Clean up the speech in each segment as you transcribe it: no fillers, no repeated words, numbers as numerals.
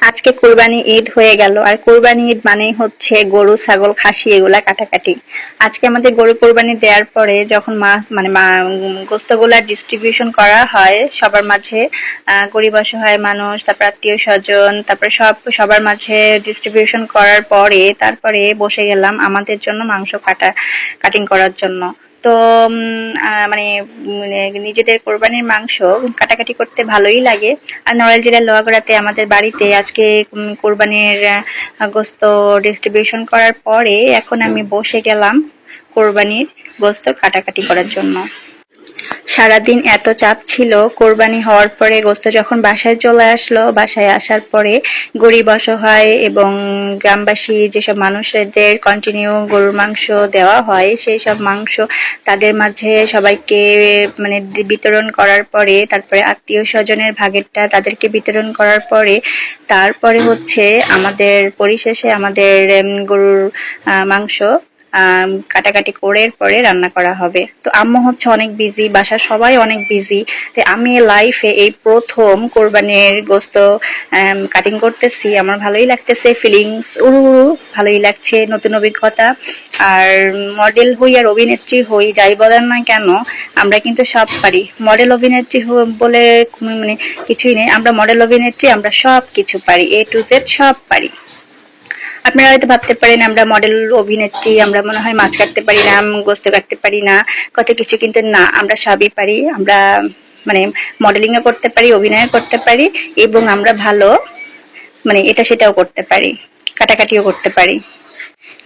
আজকে কোরবানি ঈদ হয়ে গেল। আর কোরবানি ঈদ মানেই হচ্ছে গরু ছাগল খাসি এগুলা কাটাকাটি। আজকে আমাদের গরু কোরবানি দেওয়ার পরে যখন মাছ মানে গোস্তগুলা ডিস্ট্রিবিউশন করা হয় সবার মাঝে, গরিব অসহায় মানুষ, তারপর আত্মীয় স্বজন, তারপরে সবার মাঝে ডিস্ট্রিবিউশন করার পরে তারপরে বসে গেলাম আমাদের জন্য মাংস কাটিং করার জন্য। তো মানে নিজেদের কোরবানির মাংস কাটাকাটি করতে ভালোই লাগে। আর নড়াইল জেলার লোহাগড়াতে আমাদের বাড়িতে আজকে কোরবানির গোস্ত ডিস্ট্রিবিউশন করার পরে এখন আমি বসে গেলাম কোরবানির গোস্ত কাটাকাটি করার জন্য। সারাদিন এত চাপ ছিল, কোরবানি হওয়ার পরে গোস্ত যখন বাসায় চলে আসলো, বাসায় আসার পরে গরিব অসহায় এবং গ্রামবাসী যেসব মানুষদের কন্টিনিউ গরুর মাংস দেওয়া হয় সেই সব মাংস তাদের মাঝে সবাইকে মানে বিতরণ করার পরে, তারপরে আত্মীয় স্বজনের ভাগেরটা তাদেরকে বিতরণ করার পরে তারপরে হচ্ছে আমাদের পরিশেষে আমাদের গরুর মাংস কাটাকাটি করে পরে রান্না করা হবে। তো আম্মু হচ্ছে অনেক বিজি, বাসার সবাই অনেক বিজি। তো আমি লাইফে এই প্রথম কোরবানির গোস্ত কাটিং করতেছি। আমার ভালোই লাগতেছে, ফিলিংস উড়ু উড়ু ভালোই লাগছে, নতুন অভিজ্ঞতা। আর মডেল হই আর অভিনেত্রী হই, যাই বলেন না কেন আমরা কিন্তু সব পারি। মডেল অভিনেত্রী বলে মানে কিছুই নেই, আমরা মডেল অভিনেত্রী, আমরা সব কিছু পারি, এ টু জেড সব পারি। আপনারা হয়তো ভাবতে পারেন আমরা মডেল অভিনেত্রী, আমরা মনে হয় মাছ কাটতে পারি না, গোস্ত কাটতে পারি না, কত কিছু, কিন্তু না, আমরা সবই পারি। আমরা মানে মডেলিং ও করতে পারি, অভিনয় করতে পারি, এবং আমরা ভালো মানে এটা সেটাও করতে পারি, কাটাকাটিও করতে পারি।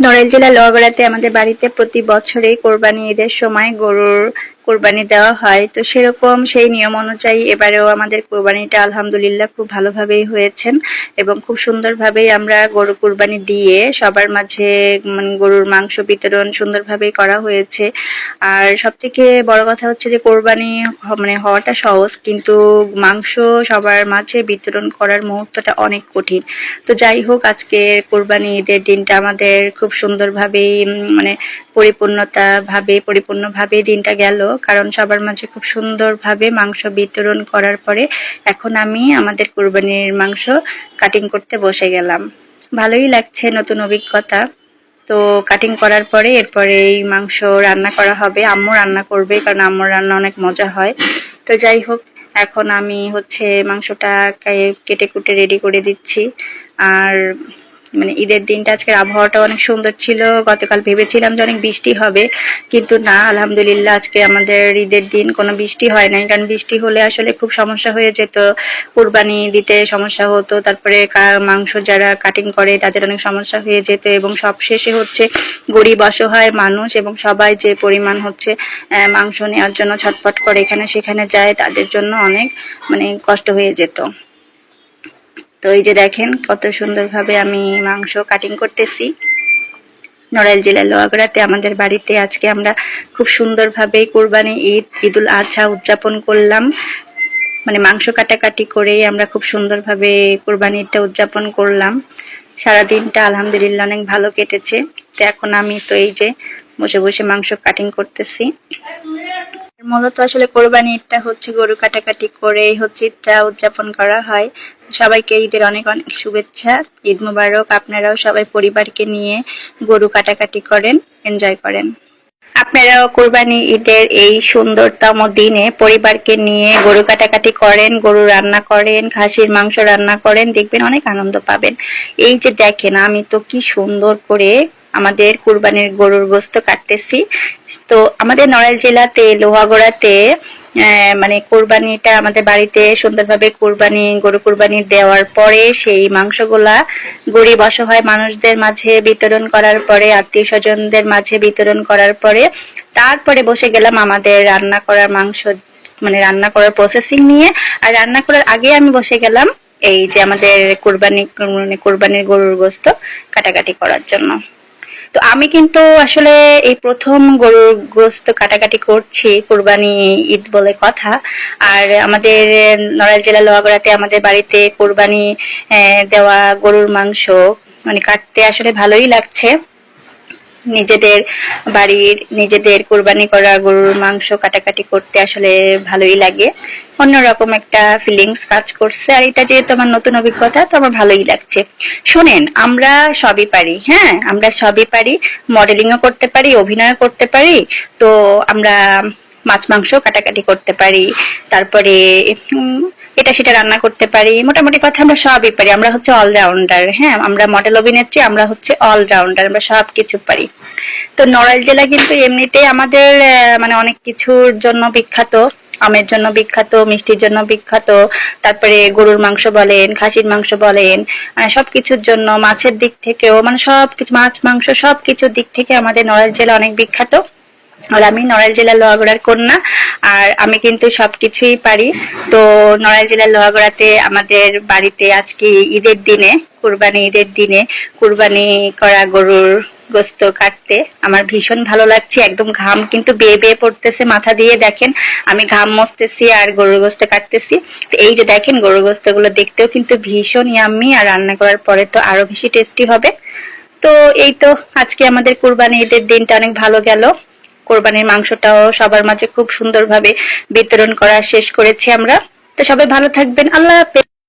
নড়াইল জেলার লোহাগড়াতে আমাদের বাড়িতে প্রতি বছরেই কোরবানি ঈদের সময় গরুর কোরবানি দেওয়া হয়। তো সেরকম সেই নিয়ম অনুযায়ী এবারেও আমাদের কোরবানিটা আলহামদুলিল্লাহ খুব ভালোভাবেই হয়েছেন, এবং খুব সুন্দরভাবেই আমরা গরু কোরবানি দিয়ে সবার মাঝে গরুর মাংস বিতরণ সুন্দরভাবেই করা হয়েছে। আর সব থেকে বড় কথা হচ্ছে যে কোরবানি মানে হওয়াটা সহজ, কিন্তু মাংস সবার মাঝে বিতরণ করার মুহূর্তটা অনেক কঠিন। তো যাই হোক, আজকে কোরবানি ঈদের দিনটা আমাদের খুব সুন্দরভাবেই মানে পরিপূর্ণভাবে দিনটা গেল, কারণ সবার মাঝে খুব সুন্দরভাবে মাংস বিতরণ করার পরে এখন আমি আমাদের কোরবানির মাংস কাটিং করতে বসে গেলাম। ভালোই লাগছে, নতুন অভিজ্ঞতা। তো কাটিং করার পরে এরপরে এই মাংস রান্না করা হবে, আম্মু রান্না করবে, কারণ আম্মুর রান্না অনেক মজা হয়। তো যাই হোক, এখন আমি হচ্ছে মাংসটা কেটে কুটে রেডি করে দিচ্ছি। আর মানে ঈদের দিনটা আজকের আবহাওয়াটা অনেক সুন্দর ছিল। গতকাল ভেবেছিলাম যে অনেক বৃষ্টি হবে, কিন্তু না, আলহামদুলিল্লাহ আজকে আমাদের ঈদের দিন কোনো বৃষ্টি হয় নাই। কারণ বৃষ্টি হলে আসলে খুব সমস্যা হয়ে যেত, কুরবানি দিতে সমস্যা হতো, তারপরে মাংস যারা কাটিং করে তাদের অনেক সমস্যা হয়ে যেত, এবং সবশেষে হচ্ছে গরিব অসহায় মানুষ এবং সবাই যে পরিমাণ হচ্ছে মাংস নেওয়ার জন্য ছটফট করে এখানে সেখানে যায়, তাদের জন্য অনেক মানে কষ্ট হয়ে যেত। তো এই যে দেখেন কত সুন্দরভাবে আমি মাংস কাটিং করতেছি। নড়াইল জেলার লোহাগড়াতে আমাদের বাড়িতে আজকে আমরা খুব সুন্দরভাবে কোরবানি ঈদুল আজহা উদযাপন করলাম। মানে মাংস কাটাকাটি করেই আমরা খুব সুন্দরভাবে কোরবানি ঈদটা উদযাপন করলাম। সারাদিনটা আলহামদুলিল্লাহ অনেক ভালো কেটেছে। তো এখন আমি তো এই যে বসে বসে মাংস কাটিং করতেছি। মূলত আসলে কোরবানি ঈদটা হচ্ছে গরু কাটাকাটি করেই হচ্ছে ঈদটা উদযাপন করা হয়। সবাইকে ঈদের অনেক অনেক শুভেচ্ছা, ঈদ মুবারক। আপনারাও সবাই পরিবারকে নিয়ে গরু কাটাকাটি করেন, এনজয় করেন। আপনারাও কোরবানি ঈদের এই সুন্দরতম দিনে পরিবারকে নিয়ে গরু কাটাকাটি করেন, গরু রান্না করেন, খাসির মাংস রান্না করেন, দেখবেন অনেক আনন্দ পাবেন। এই যে দেখেন আমি তো কি সুন্দর করে আমাদের কুরবানির গরুর গোস্ত কাটতেছি। তো আমাদের নড়াইল জেলাতে লোহাগড়াতে মানে কোরবানিটা আমাদের বাড়িতে সুন্দরভাবে গরু কোরবানি দেওয়ার পরে সেই মাংসগুলা গরিব অসহায় মানুষদের মাঝে বিতরণ করার পরে, আত্মীয় স্বজনদের মাঝে বিতরণ করার পরে তারপরে বসে গেলাম আমাদের রান্না করার মাংস মানে রান্না করার প্রসেসিং নিয়ে। আর রান্না করার আগে আমি বসে গেলাম এই যে আমাদের কোরবানির গরুর গোস্ত কাটাকাটি করার জন্য। তো আমি কিন্তু আসলে এই প্রথম গরুর গোস্ত কাটাকাটি করছি, কোরবানি ঈদ বলে কথা। আর আমাদের নড়াইল জেলা লোহাগড়াতে আমাদের বাড়িতে কোরবানি দেওয়া গরুর মাংস মানে কাটতে আসলে ভালোই লাগছে। নিজেদের বাড়ির নিজেদের কোরবানি করা গরুর মাংস কাটাকাটি করতে আসলে ভালোই লাগে, অন্যরকম একটা ফিলিংস কাজ করছে। আর এটা যেহেতু আমার নতুন অভিজ্ঞতা, তো আমার ভালোই লাগছে। শোনেন, আমরা সবই পারি, হ্যাঁ আমরা সবই পারি, মডেলিংও করতে পারি, অভিনয় করতে পারি। তো আমরা মাছ মাংস কাটাকাটি করতে পারি, তারপরে এটা সেটা রান্না করতে পারি, মোটামুটি কথা আমরা সবই পারি। আমরা হচ্ছে অলরাউন্ডার, হ্যাঁ আমরা মডেল অভিনেত্রী, আমরা হচ্ছে অলরাউন্ডার, আমরা সবকিছু পারি। তো নড়াইল জেলা কিন্তু এমনিতেই আমাদের মানে অনেক কিছুর জন্য বিখ্যাত, আমের জন্য বিখ্যাত, মিষ্টির জন্য বিখ্যাত, তারপরে গরুর মাংস বলেন, খাসির মাংস বলেন, সবকিছুর জন্য, মাছের দিক থেকেও, মানে সবকিছু, মাছ মাংস সবকিছুর দিক থেকে আমাদের নড়াইল জেলা অনেক বিখ্যাত। আর আমি নড়াইল জেলার লোহাগড়ার কন্যা, আর আমি কিন্তু সবকিছুই পারি। তো নড়াইল জেলার লোহাগড়াতে আমাদের বাড়িতে আজকে ঈদের দিনে, কুরবানি ঈদের দিনে কুরবানি করা গরুর গোস্ত কাটতে আমার ভীষণ ভালো লাগছে। একদম ঘাম কিন্তু বেয়ে বেয়ে পড়তেছে মাথা দিয়ে, দেখেন আমি ঘাম মুছতেছি আর গরুর গোস্ত কাটতেছি। তো এই যে দেখেন গরুর গোস্ত গুলো দেখতেও কিন্তু ভীষণ ইয়াম্মি, আর রান্না করার পরে তো আরো বেশি টেস্টি হবে। তো এই তো আজকে আমাদের কুরবানি ঈদের দিনটা অনেক ভালো গেল। কোরবানির মাংসটাও সবার মাঝে খুব সুন্দরভাবে বিতরণ করা শেষ করেছি আমরা। তো সবাই ভালো থাকবেন, আল্লাহ হাফেজ।